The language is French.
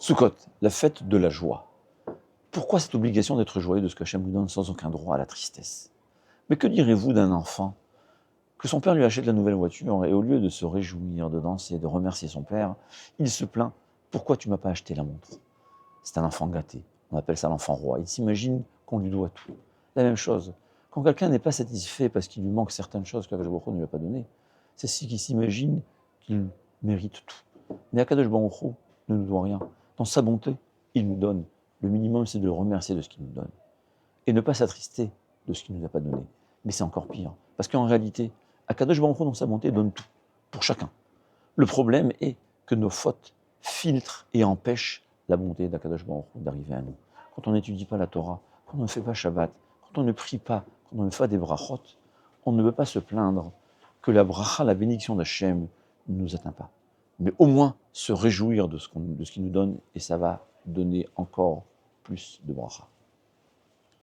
Sukkot, la fête de la joie. Pourquoi cette obligation d'être joyeux de ce qu'Hachem nous donne sans aucun droit à la tristesse? Mais que direz-vous d'un enfant que son père lui achète la nouvelle voiture et au lieu de se réjouir, de danser, de remercier son père, il se plaint: pourquoi tu m'as pas acheté la montre? C'est un enfant gâté, on appelle ça l'enfant roi, il s'imagine qu'on lui doit tout. La même chose, quand quelqu'un n'est pas satisfait parce qu'il lui manque certaines choses que Akadosh Baruch Hu ne lui a pas données, c'est ce qu'il s'imagine qu'il mérite tout. Mais Akadosh Baruch Hu ne nous doit rien. Dans sa bonté, il nous donne. Le minimum, c'est de le remercier de ce qu'il nous donne. Et ne pas s'attrister de ce qu'il ne nous a pas donné. Mais c'est encore pire. Parce qu'en réalité, Akadosh Baruch Hu, dans sa bonté, donne tout, pour chacun. Le problème est que nos fautes filtrent et empêchent la bonté d'Akadosh Baruch Hu d'arriver à nous. Quand on n'étudie pas la Torah, quand on ne fait pas Shabbat, quand on ne prie pas, quand on ne fait pas des brachot, on ne peut pas se plaindre que la bracha, la bénédiction d'Hachem, ne nous atteint pas. Mais au moins se réjouir de ce qu'il nous donne, et ça va donner encore plus de bracha.